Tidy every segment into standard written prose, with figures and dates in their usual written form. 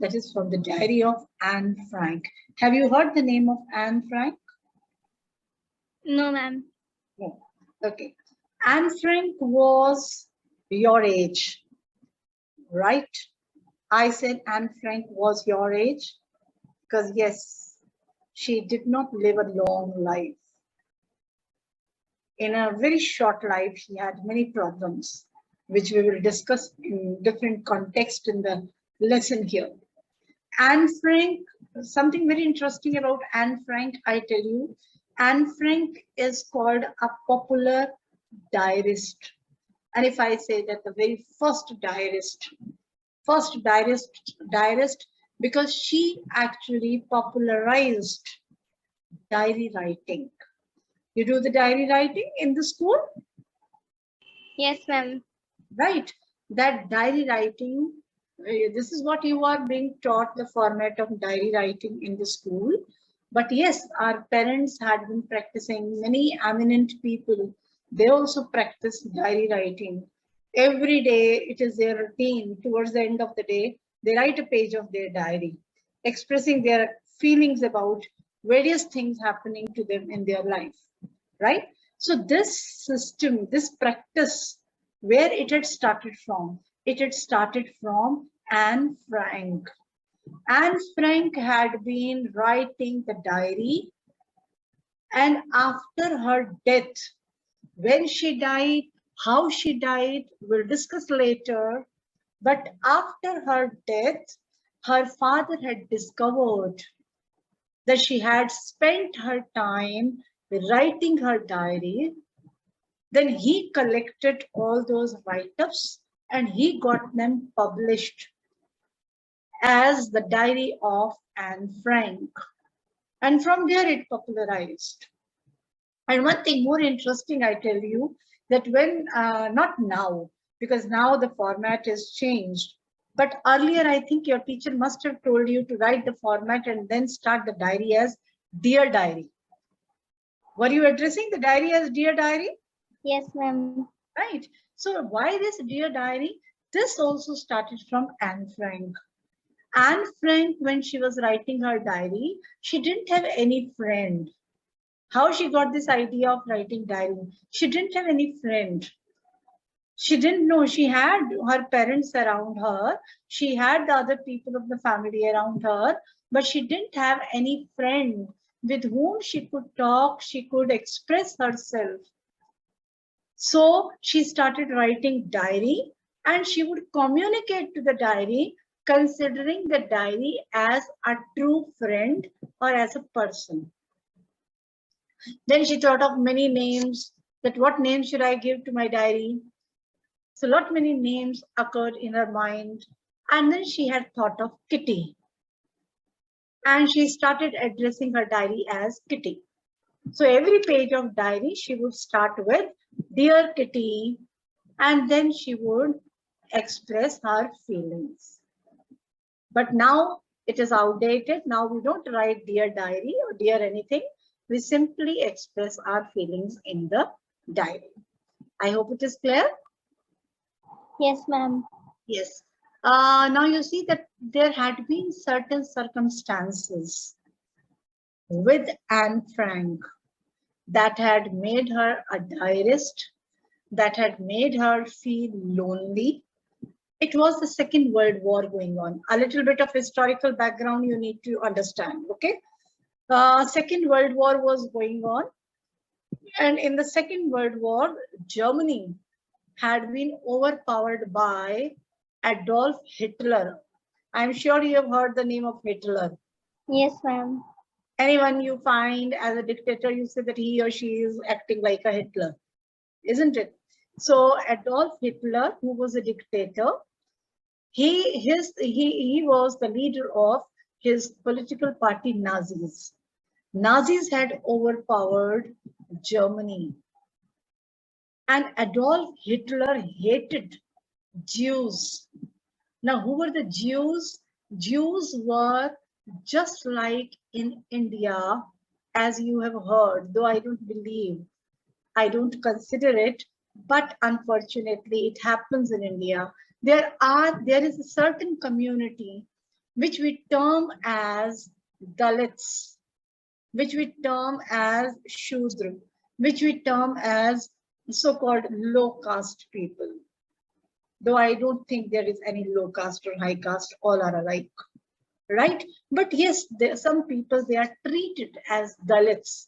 That is from the diary of Anne Frank. Have you heard the name of Anne Frank? No, ma'am. No. Okay. Anne Frank was your age, right? I said Anne Frank was your age because yes, she did not live a long life. In a very short life, she had many problems, which we will discuss in different context in the lesson here. Anne Frank, something very interesting about Anne Frank, I tell you, Anne Frank is called a popular diarist. And if I say that the very first diarist, because she actually popularized diary writing. You do the diary writing in the school? Yes, ma'am. Right. That diary writing, this is what you are being taught, the format of diary writing in the school. But yes, our parents had been practicing, many eminent people, they also practice diary writing. Every day it is their routine. Towards the end of the day, they write a page of their diary, expressing their feelings about various things happening to them in their life, right? So this system, this practice, where it had started from? It had started from Anne Frank. Anne Frank had been writing the diary, and after her death, when she died, how she died, we'll discuss later. But after her death, her father had discovered that she had spent her time writing her diary. Then he collected all those write-ups and he got them published as the diary of Anne Frank. And from there it popularized. And one thing more interesting, I tell you, that when, not now, because now the format is changed, but earlier I think your teacher must have told you to write the format and then start the diary as Dear Diary. Were you addressing the diary as Dear Diary? Yes, ma'am. Right. So why this Dear Diary? This also started from Anne Frank. Anne Frank, when she was writing her diary, she didn't have any friend. How she got this idea of writing diary? She didn't have any friend. She didn't know. She had her parents around her. She had the other people of the family around her, but she didn't have any friend with whom she could talk, she could express herself. So she started writing diary, and she would communicate to the diary, considering the diary as a true friend or as a person. Then she thought of many names, that what name should I give to my diary? So lot many names occurred in her mind. And then she had thought of Kitty. And she started addressing her diary as Kitty. So every page of diary, she would start with, Dear Kitty, and then she would express her feelings. But now it is outdated. Now we don't write Dear Diary or Dear anything. We simply express our feelings in the diary. I hope it is clear. Yes, ma'am. Yes. Now you see that there had been certain circumstances with Anne Frank that had made her a diarist, that had made her feel lonely. It was the Second World War going on. A little bit of historical background you need to understand, okay? Second World War was going on. And in the Second World War, Germany had been overpowered by Adolf Hitler. I'm sure you have heard the name of Hitler. Yes, ma'am. Anyone you find as a dictator, you say that he or she is acting like a Hitler, isn't it? So Adolf Hitler, who was a dictator, he was the leader of his political party, Nazis. Nazis had overpowered Germany. And Adolf Hitler hated Jews. Now, who were the Jews? Jews were just like in India, as you have heard, though I don't believe, I don't consider it, but unfortunately it happens in India. There is a certain community which we term as Dalits, which we term as Shudra, which we term as so-called low caste people. Though I don't think there is any low caste or high caste, all are alike, right? But yes, there are some people, they are treated as Dalits.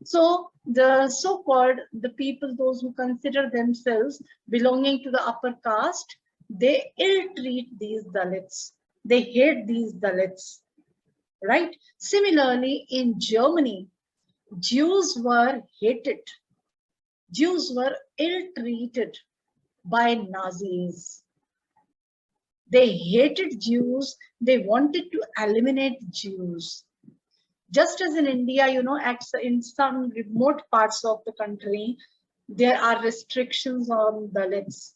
So the so-called, the people, those who consider themselves belonging to the upper caste, they ill-treat these Dalits. They hate these Dalits, right? Similarly, in Germany, Jews were hated. Jews were ill-treated by Nazis. They hated Jews. They wanted to eliminate Jews. Just as in India, you know, in some remote parts of the country, there are restrictions on Dalits.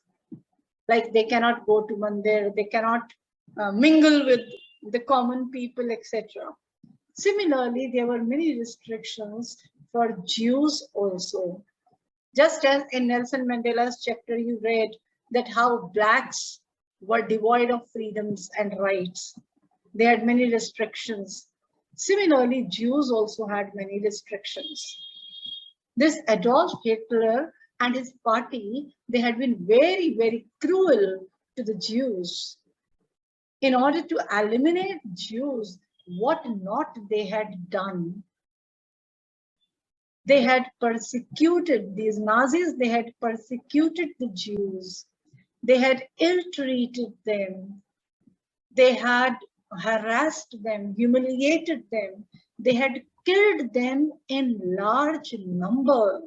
Like they cannot go to mandir, they cannot mingle with the common people, etc. Similarly, there were many restrictions for Jews also. Just as in Nelson Mandela's chapter, you read that how blacks were devoid of freedoms and rights. They had many restrictions. Similarly, Jews also had many restrictions. This Adolf Hitler and his party, they had been very, very cruel to the Jews. In order to eliminate Jews, what not they had done. They had persecuted these Nazis, they had persecuted the Jews. They had ill-treated them. They had harassed them, humiliated them. They had killed them in large number.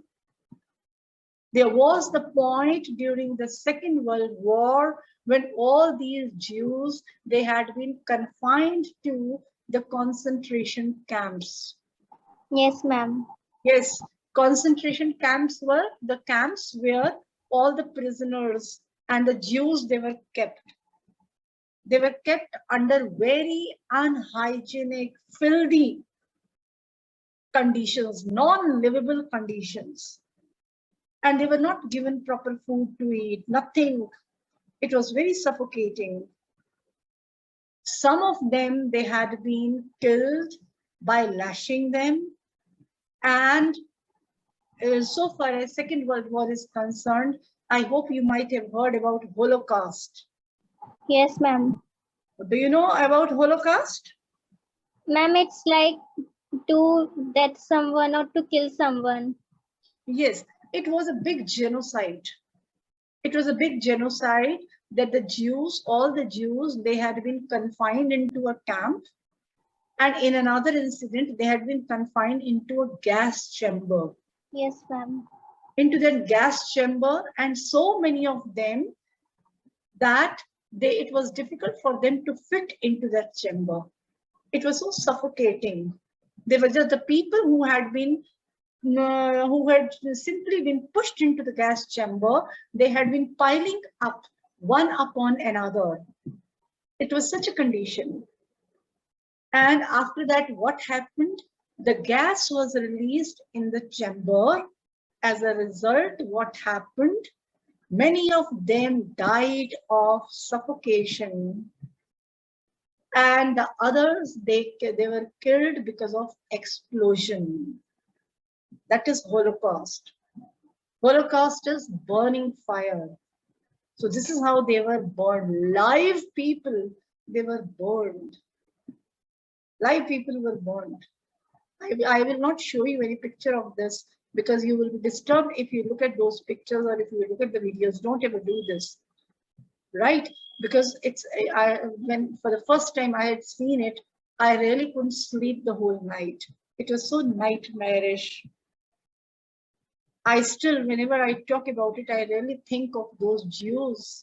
There was the point during the Second World War when all these Jews, they had been confined to the concentration camps. Yes, ma'am. Yes, concentration camps were the camps where all the prisoners and the Jews, they were kept. They were kept under very unhygienic, filthy conditions, non-livable conditions. And they were not given proper food to eat, nothing. It was very suffocating. Some of them, they had been killed by lashing them. And so far as Second World War is concerned, I hope you might have heard about Holocaust. Yes, ma'am. Do you know about Holocaust? Ma'am, it's like to death someone or to kill someone. Yes, it was a big genocide. It was a big genocide that the Jews, all the Jews, they had been confined into a camp. And in another incident, they had been confined into a gas chamber. Yes, ma'am. Into that gas chamber, and so many of them that it was difficult for them to fit into that chamber. It was so suffocating. They were just the people who had simply been pushed into the gas chamber. They had been piling up one upon another. It was such a condition. And after that, what happened? The gas was released in the chamber. As a result, what happened? Many of them died of suffocation. And the others, they were killed because of explosion. That is Holocaust. Holocaust is burning fire. So this is how they were burned. Live people, they were burned. Live people were burned. I will not show you any picture of this because you will be disturbed if you look at those pictures or if you look at the videos. Don't ever do this, right? Because it's when for the first time I had seen it, I really couldn't sleep the whole night. It was so nightmarish. I still, whenever I talk about it, I really think of those Jews,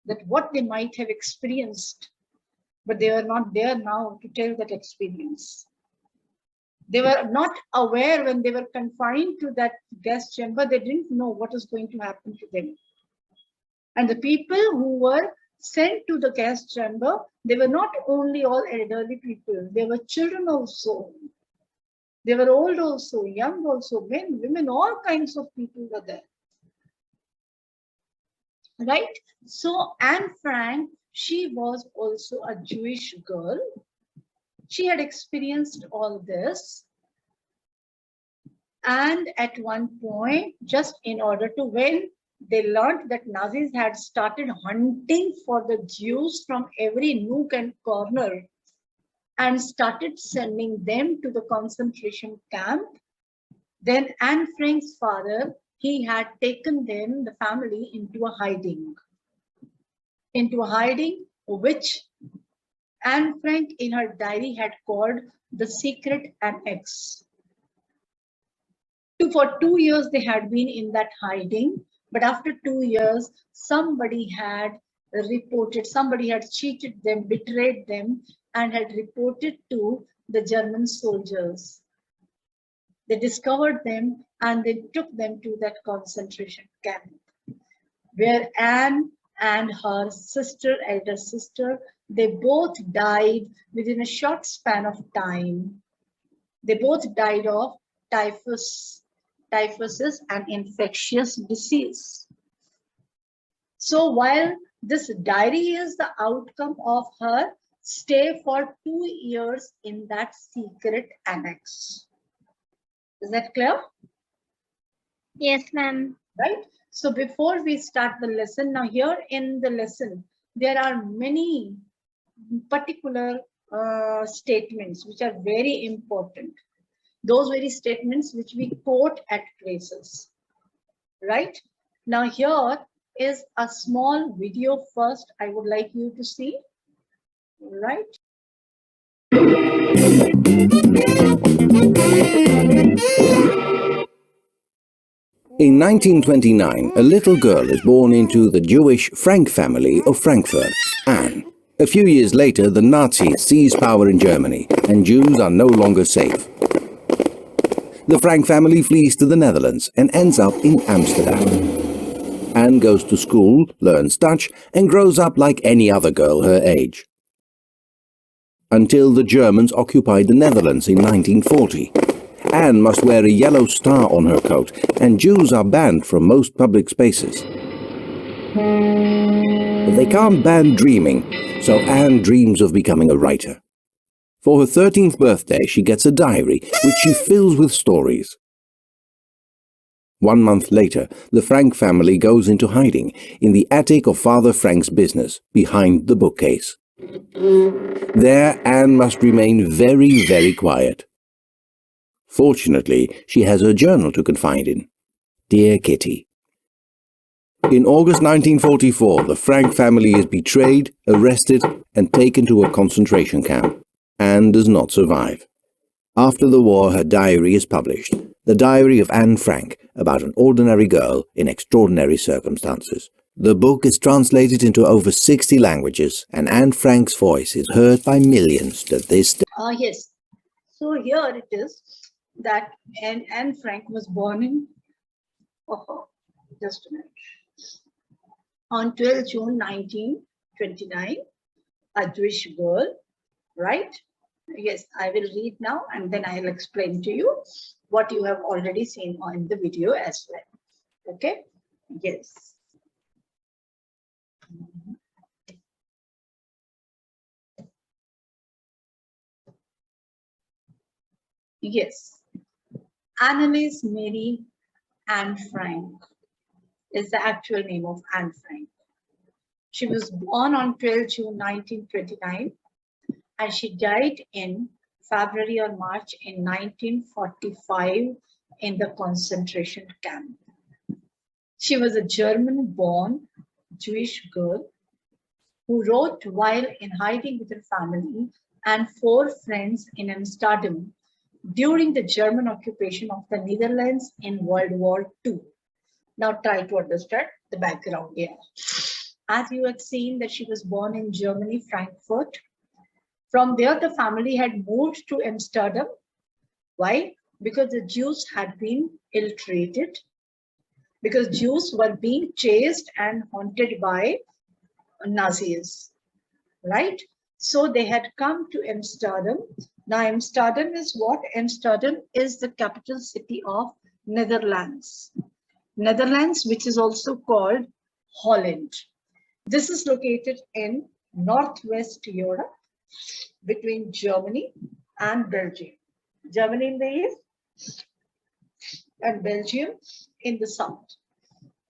that what they might have experienced, but they are not there now to tell that experience. They were not aware when they were confined to that gas chamber. They didn't know what is going to happen to them. And the people who were sent to the gas chamber, they were not only all elderly people, they were children also. They were old also, young also, men, women, all kinds of people were there. Right? So Anne Frank, she was also a Jewish girl. She had experienced all this. And at one point, just in order to win, they learned that Nazis had started hunting for the Jews from every nook and corner and started sending them to the concentration camp. Then Anne Frank's father, he had taken them, the family, into a hiding, which Anne Frank in her diary had called the secret annex. For 2 years, they had been in that hiding, but after 2 years, somebody had reported, somebody had cheated them, betrayed them, and had reported to the German soldiers. They discovered them and they took them to that concentration camp, where Anne and her sister, elder sister, they both died within a short span of time. They both died of typhus. Typhus is an infectious disease. So while this diary is the outcome of her stay for 2 years in that secret annex. Is that clear? Yes, ma'am. Right? So before we start the lesson, now here in the lesson, there are many particular statements which are very important. Those very statements which we quote at places, right? Now here is a small video first I would like you to see, right? In 1929, a little girl is born into the Jewish Frank family of Frankfurt, Anne. A few years later, the Nazis seize power in Germany, and Jews are no longer safe. The Frank family flees to the Netherlands and ends up in Amsterdam. Anne goes to school, learns Dutch, and grows up like any other girl her age. Until the Germans occupied the Netherlands in 1940. Anne must wear a yellow star on her coat, and Jews are banned from most public spaces. But they can't ban dreaming, so Anne dreams of becoming a writer. For her 13th birthday, she gets a diary, which she fills with stories. 1 month later, the Frank family goes into hiding in the attic of Father Frank's business, behind the bookcase. There, Anne must remain very, very quiet. Fortunately, she has her journal to confide in. Dear Kitty. In August 1944, the Frank family is betrayed, arrested, and taken to a concentration camp. Anne does not survive. After the war, her diary is published. The Diary of Anne Frank, about an ordinary girl in extraordinary circumstances. The book is translated into over 60 languages, and Anne Frank's voice is heard by millions to this day. Yes. So here it is that Anne Frank was born in, just a minute, on 12 June 1929, a Jewish girl, right? Yes, I will read now and then I'll explain to you what you have already seen on the video as well. Okay? Yes. Yes. Annalise Mary Anne Frank is the actual name of Anne Frank. She was born on 12 June 1929 and she died in February or March in 1945 in the concentration camp. She was a German-born Jewish girl who wrote while in hiding with her family and 4 friends in Amsterdam during the German occupation of the Netherlands in World War II. Now try to understand the background here. As you have seen that she was born in Germany, Frankfurt. From there, the family had moved to Amsterdam. Why? Because the Jews had been ill-treated, because Jews were being chased and haunted by Nazis, right? So they had come to Amsterdam. Now Amsterdam is what? Amsterdam is the capital city of Netherlands. Netherlands, which is also called Holland. This is located in northwest Europe, between Germany and Belgium. Germany in the east and Belgium in the south,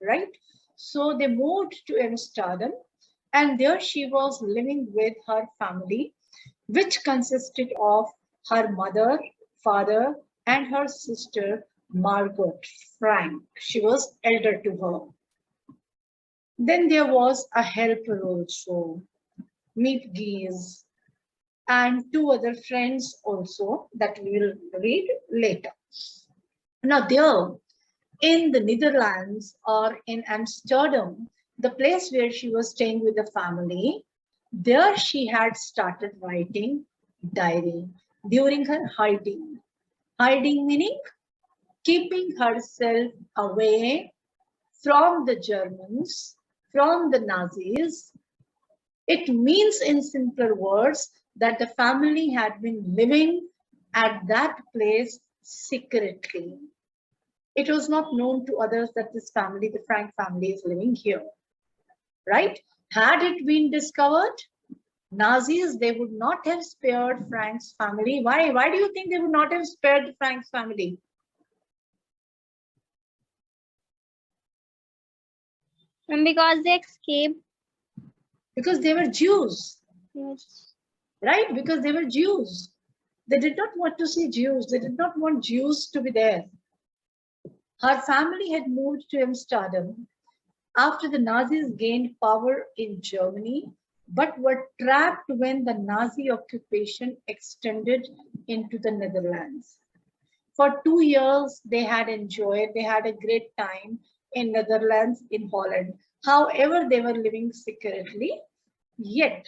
right? So they moved to Amsterdam, and there she was living with her family, which consisted of her mother, father, and her sister, Margot Frank. She was elder to her. Then there was a helper also, Meet Geese, and two other friends also that we will read later. Now, there in the Netherlands or in Amsterdam, the place where she was staying with the family, there she had started writing diary during her hiding. Hiding meaning keeping herself away from the Germans, from the Nazis. It means, in simpler words, that the family had been living at that place secretly. It was not known to others that this family, the Frank family, is living here, right? Had it been discovered, Nazis, they would not have spared Frank's family. Why? Why do you think they would not have spared Frank's family? And because they escaped. Because they were Jews. Yes. Right? Because they were Jews. They did not want to see Jews. They did not want Jews to be there. Her family had moved to Amsterdam after the Nazis gained power in Germany, but were trapped when the Nazi occupation extended into the Netherlands. For 2 years, they had a great time in Netherlands, in Holland. However, they were living secretly, yet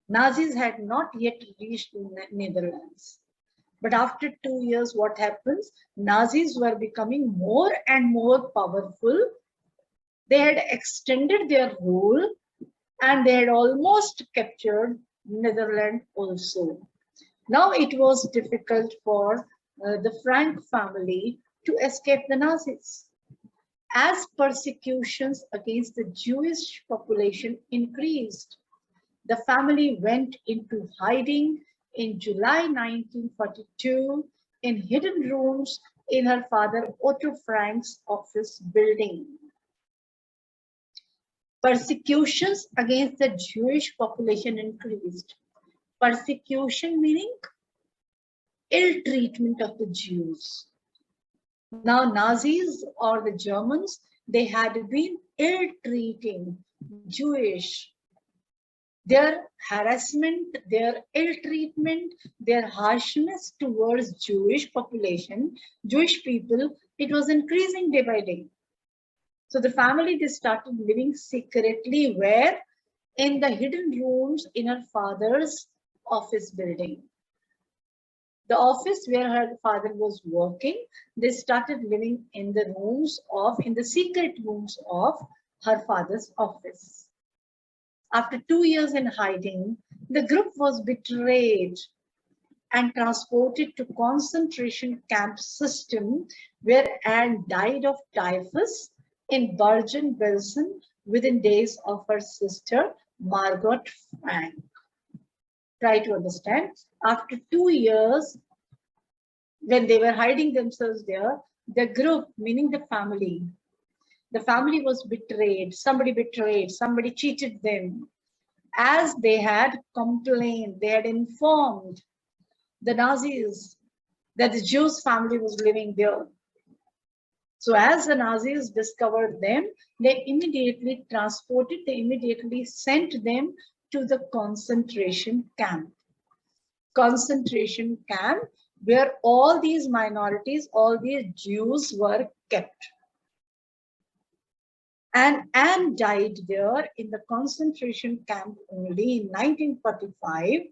Nazis had not yet reached Netherlands. But after 2 years, what happens? Nazis were becoming more and more powerful. They had extended their rule and they had almost captured Netherlands also. Now it was difficult for the Frank family to escape the Nazis. As persecutions against the Jewish population increased, the family went into hiding in July 1942 in hidden rooms in her father Otto Frank's office building. Persecutions against the Jewish population increased. Persecution meaning ill treatment of the Jews. Now, Nazis or the Germans, they had been ill treating Jewish. Their harassment, their ill treatment, their harshness towards Jewish population, Jewish people, it was increasing day by day. So the family, they started living secretly where? In the hidden rooms in her father's office building. The office where her father was working, they started living in the secret rooms of her father's office. After 2 years in hiding, the group was betrayed and transported to concentration camp system where Anne died of typhus in Bergen-Belsen within days of her sister Margot Frank. Try to understand. After 2 years, when they were hiding themselves there, the group, meaning the family was betrayed. Somebody cheated them. As they had complained, they had informed the Nazis that the Jews family was living there. So as the Nazis discovered them, they immediately sent them to the concentration camp. Concentration camp where all these minorities, all these Jews were kept. And Anne died there in the concentration camp only in 1945.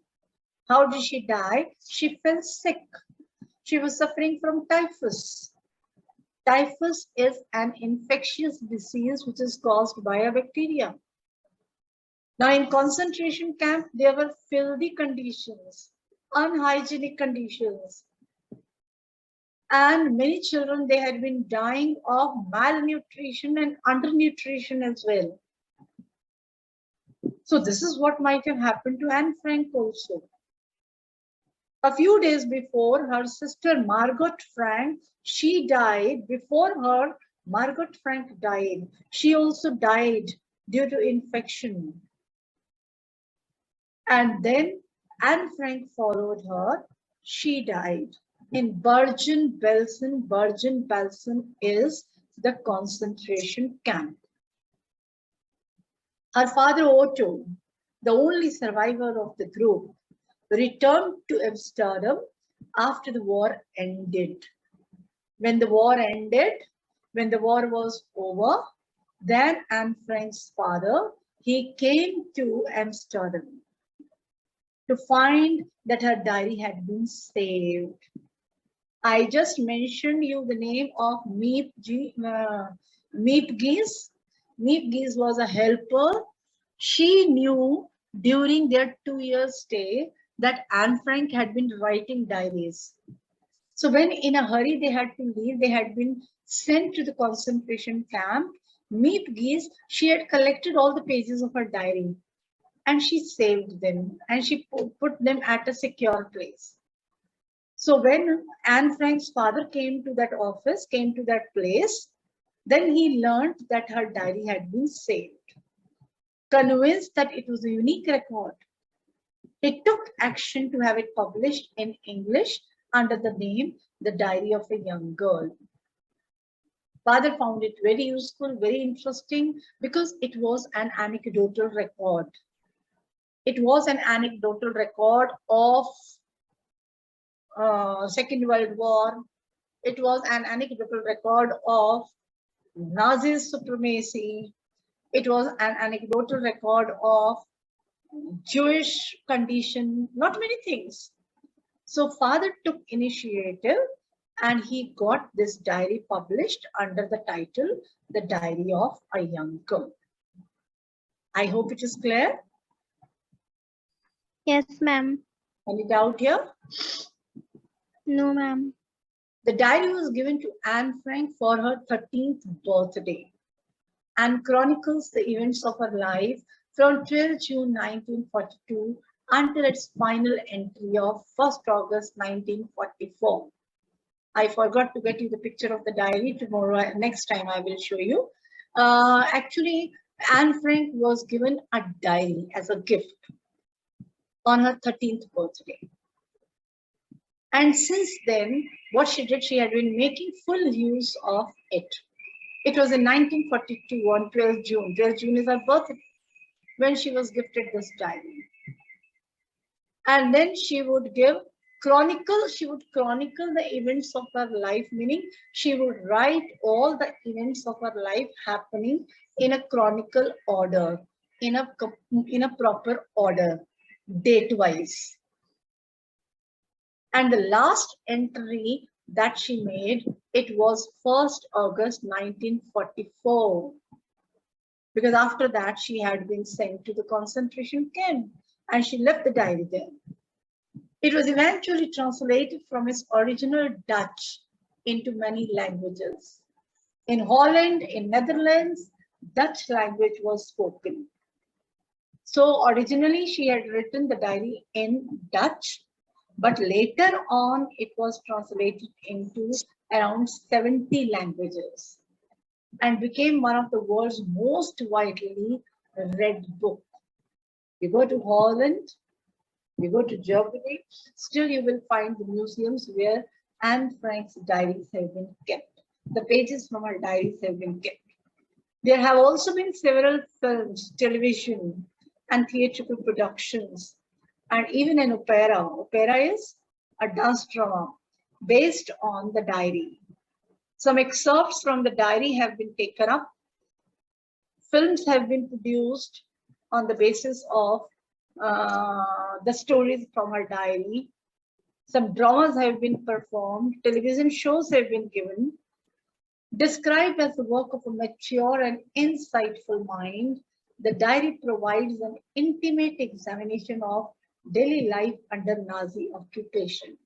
How did she die? She fell sick. She was suffering from typhus. Typhus is an infectious disease which is caused by a bacteria. Now in concentration camp, there were filthy conditions, unhygienic conditions. And many children, they had been dying of malnutrition and undernutrition as well. So this is what might have happened to Anne Frank also. A few days before, her sister Margot Frank, she died. Before her, Margot Frank died. She also died due to infection. And then Anne Frank followed her. She died. In Bergen-Belsen, Bergen-Belsen is the concentration camp. Her father Otto, the only survivor of the group, returned to Amsterdam after the war ended. When the war ended, when the war was over, then Anne Frank's father, he came to Amsterdam to find that her diary had been saved. I just mentioned you the name of Miep Gies. Miep Gies was a helper. She knew during their 2-year stay that Anne Frank had been writing diaries. So when in a hurry they had to leave, they had been sent to the concentration camp. Miep Gies, she had collected all the pages of her diary and she saved them and she put them at a secure place. So when Anne Frank's father came to that office, came to that place, then he learned that her diary had been saved. Convinced that it was a unique record, he took action to have it published in English under the name The Diary of a Young Girl. Father found it very useful, very interesting, because it was an anecdotal record. It was an anecdotal record of Second World War. It was an anecdotal record of Nazi supremacy. It was an anecdotal record of Jewish condition, not many things. So father took initiative and he got this diary published under the title, The Diary of a Young Girl. I hope it is clear. Yes, ma'am. Any doubt here? No, ma'am. The diary was given to Anne Frank for her 13th birthday and chronicles the events of her life from 12 June 1942 until its final entry of 1st August 1944. I forgot to get you the picture of the diary. Tomorrow, next time I will show you. Actually, Anne Frank was given a diary as a gift on her 13th birthday. And since then, what she did, she had been making full use of it. It was in 1942 on 12 June. 12 June is her birthday when she was gifted this diary. And then she would chronicle the events of her life, meaning she would write all the events of her life happening in a chronicle order, in a proper order, date-wise. And the last entry that she made, it was 1st August 1944. Because after that, she had been sent to the concentration camp and she left the diary there. It was eventually translated from its original Dutch into many languages. In Holland, in Netherlands, Dutch language was spoken. So originally she had written the diary in Dutch, but later on it was translated into around 70 languages and became one of the world's most widely read book. You go to Holland, you go to Germany, still you will find the museums where Anne Frank's diaries have been kept. The pages from her diaries have been kept. There have also been several films, television, and theatrical productions, and even an opera. Opera is a dance drama based on the diary. Some excerpts from the diary have been taken up. Films have been produced on the basis of the stories from her diary. Some dramas have been performed. Television shows have been given. Described as the work of a mature and insightful mind, the diary provides an intimate examination of daily life under Nazi occupation.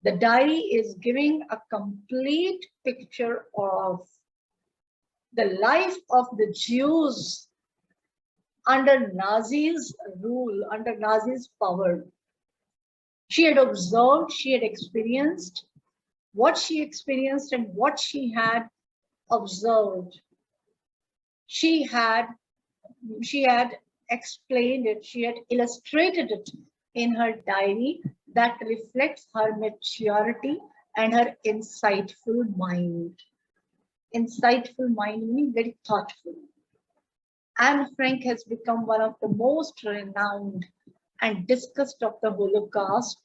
The diary is giving a complete picture of the life of the Jews under Nazis' rule, under Nazis' power. She had observed, she had experienced what she experienced and what she had observed. She had explained it, she had illustrated it in her diary that reflects her maturity and her insightful mind. Insightful mind meaning very thoughtful. Anne Frank has become one of the most renowned and discussed of the Holocaust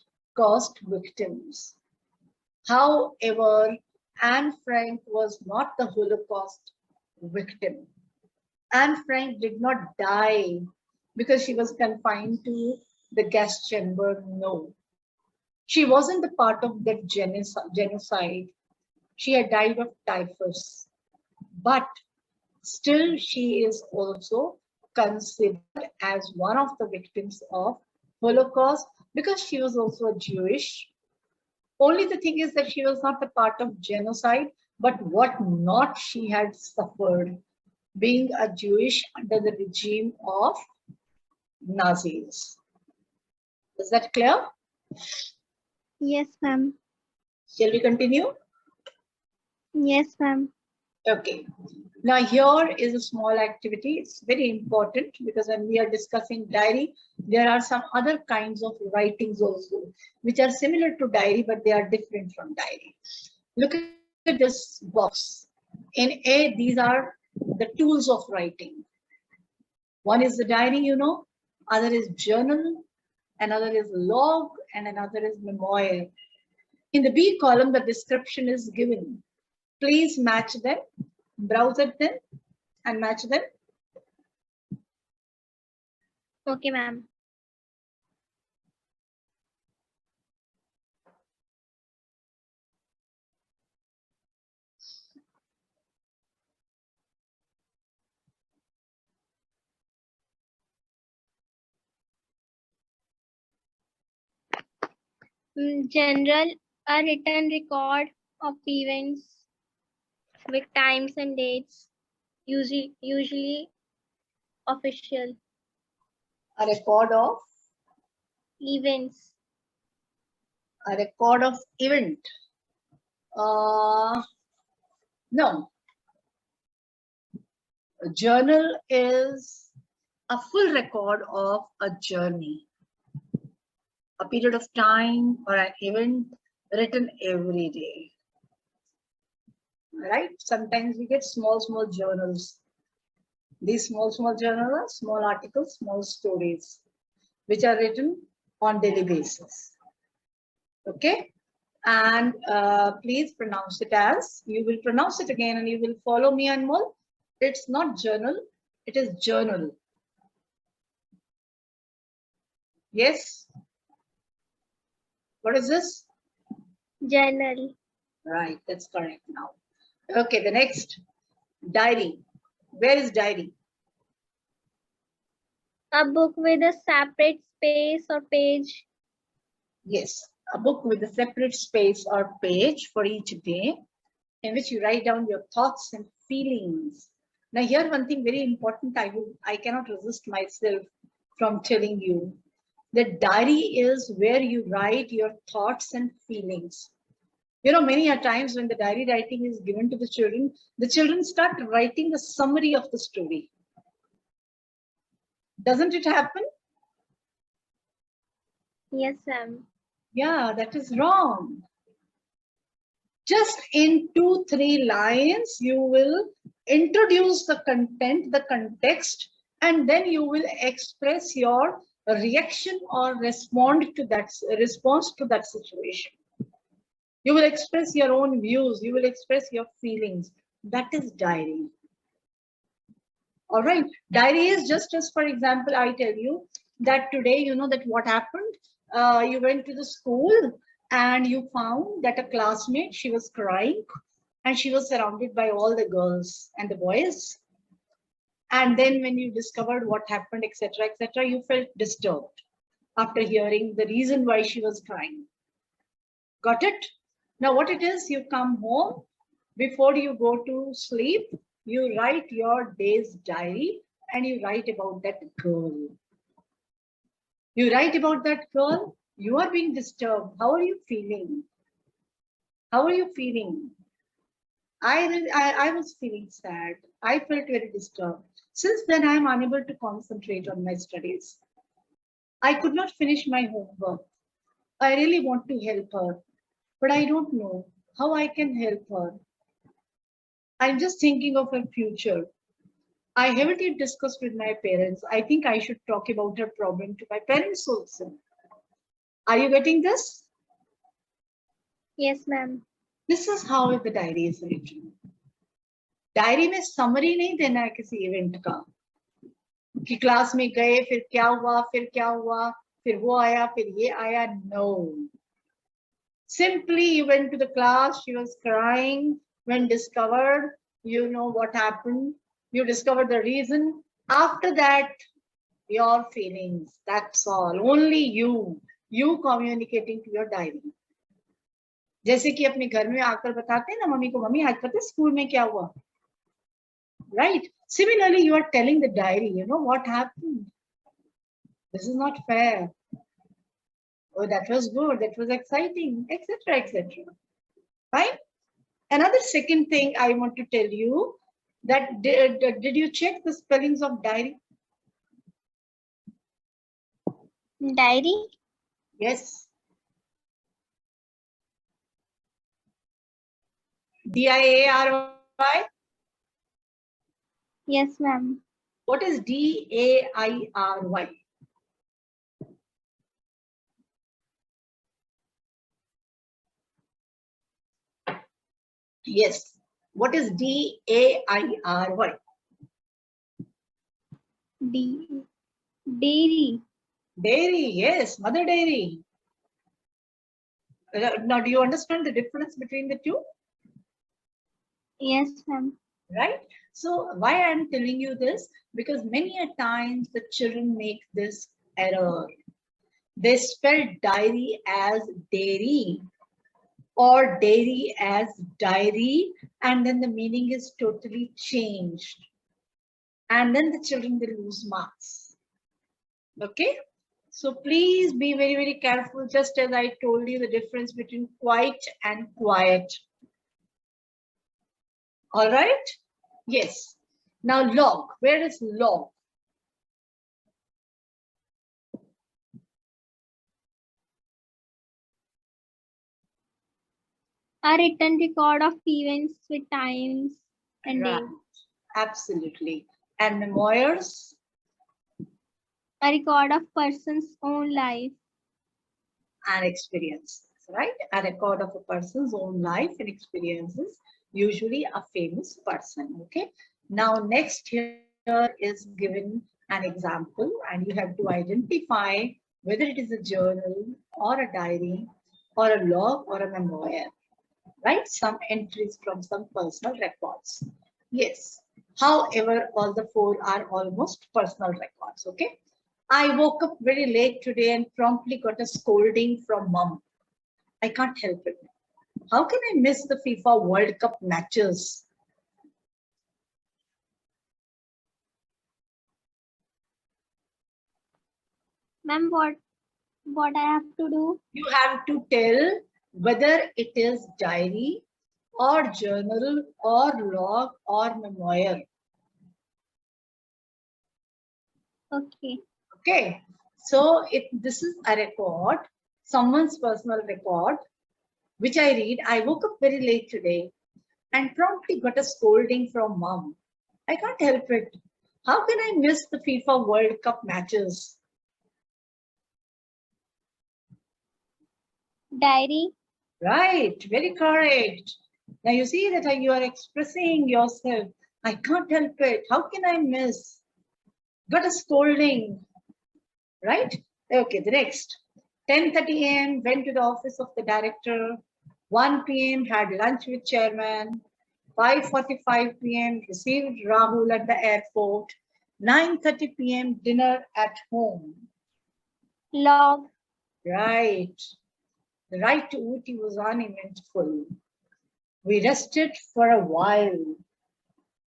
victims. However, Anne Frank was not the Holocaust victim. Anne Frank did not die because she was confined to the gas chamber. No. She wasn't the part of that genocide. She had died of typhus. But still, she is also considered as one of the victims of Holocaust because she was also a Jewish. Only the thing is that she was not a part of genocide, but what not she had suffered being a Jewish under the regime of Nazis. Is that clear? Yes, ma'am. Shall we continue? Yes, ma'am. Okay. Now here is a small activity. It's very important because when we are discussing diary, there are some other kinds of writings also, which are similar to diary, but they are different from diary. Look at this box. In A, these are the tools of writing. One is the diary, you know, other is journal, another is log, and another is memoir. In the B column, the description is given. Please match them, browse at them, and match them. Okay, ma'am. General, a written record of events with times and dates, usually official A record of events. event. No. A journal is a full record of a journey, a period of time or an event written every day. Right? Sometimes we get small journals. These small journals are small articles, small stories, which are written on daily basis. Okay? And please pronounce it as, you will pronounce it again and you will follow me, Anmol. It's not journal, it is journal. Yes? What is this? Journal. Right, that's correct now. Okay, the next, diary. Where is diary? A book with a separate space or page. Yes, a book with a separate space or page for each day in which you write down your thoughts and feelings. Now here one thing very important, I cannot resist myself from telling you. The diary is where you write your thoughts and feelings. You know, many a times when the diary writing is given to the children start writing a summary of the story. Doesn't it happen? Yes, ma'am. Yeah, that is wrong. Just in 2-3 lines, you will introduce the content, the context, and then you will express your reaction or response to that situation. You will express your own views, you will express your feelings. That is diary. All right. Diary is just as, for example, I tell you that today, you know that what happened? You went to the school and you found that a classmate, she was crying and she was surrounded by all the girls and the boys. And then when you discovered what happened, etc., you felt disturbed after hearing the reason why she was crying. Got it? Now what it is, you come home, before you go to sleep, you write your day's diary and you write about that girl. You write about that girl, you are being disturbed. How are you feeling? How are you feeling? I was feeling sad. I felt very disturbed. Since then, I am unable to concentrate on my studies. I could not finish my homework. I really want to help her, but I don't know how I can help her. I'm just thinking of her future. I haven't yet discussed with my parents. I think I should talk about her problem to my parents also. Are you getting this? Yes, ma'am. This is how the diary is written. Diary में summary नहीं देना है किसी event का कि class में गए फिर क्या हुआ फिर वो आया फिर ये आया. No. Simply you went to the class, she was crying, when discovered, you know what happened, you discovered the reason. After that, your feelings, that's all. Only you communicating to your diary. जैसे कि अपने घर में आकर बताते हैं ना mummy को, मम्मी आज पता है स्कूल में क्या हुआ. Right? Similarly, you are telling the diary, you know what happened. This is not fair. Oh, that was good, that was exciting, etc., etc. Right? Another second thing I want to tell you that did you check the spellings of diary? Diary? Yes. D-I-A-R-Y? Yes, ma'am. What is D-A-I-R-Y? Yes. What is D-A-I-R-Y? Dairy. Dairy, yes, mother dairy. Now, do you understand the difference between the two? Yes, ma'am. Right? So why I'm telling you this? Because many a times the children make this error. They spell diary as dairy or dairy as diary, and then the meaning is totally changed. And then the children will lose marks. Okay? So please be very, very careful, just as I told you the difference between quite and quiet. All right? Yes. Now log. Where is log? A written record of events with times and Right. dates. Absolutely. And memoirs? A record of person's own life. And experiences, right? A record of a person's own life and experiences, usually a famous person. Okay. Now, next here is given an example, and you have to identify whether it is a journal or a diary or a log or a memoir, right? Some entries from some personal records. Yes. However, all the four are almost personal records. Okay. I woke up very late today and promptly got a scolding from mom. I can't help it. How can I miss the FIFA World Cup matches? Ma'am, what I have to do? You have to tell whether it is diary or journal or log or memoir. Okay. Okay. So this is a record, someone's personal record, which I read. I woke up very late today and promptly got a scolding from mom. I can't help it. How can I miss the FIFA World Cup matches? Diary. Right, very correct. Now you see that you are expressing yourself. I can't help it. How can I miss? Got a scolding, right? Okay, the next. 10:30 a.m. went to the office of the director. 1 p.m. had lunch with chairman. 5:45 p.m. received Rahul at the airport. 9:30 p.m. dinner at home. Log. Right. The ride to Ooty was uneventful. We rested for a while.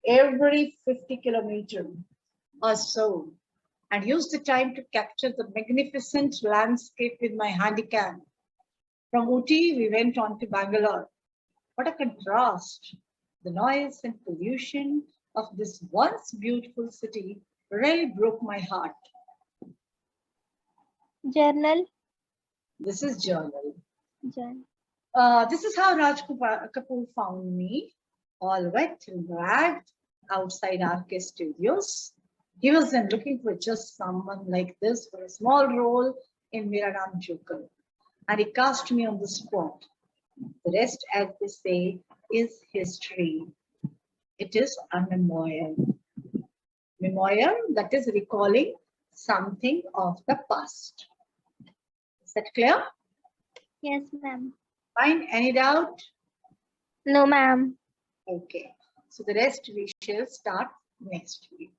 Every 50 kilometers, or so, and used the time to capture the magnificent landscape with my handycam. From Ooty, we went on to Bangalore. What a contrast! The noise and pollution of this once beautiful city really broke my heart. Journal. This is journal. Journal. This is how Kapoor found me, all wet and ragged, outside RK Studios. He was then looking for just someone like this for a small role in Miraram Jokal, and he cast me on the spot. The rest, as they say, is history. It is a memoir. Memoir that is recalling something of the past. Is that clear? Yes, ma'am. Fine. Any doubt? No, ma'am. Okay. So the rest we shall start next week.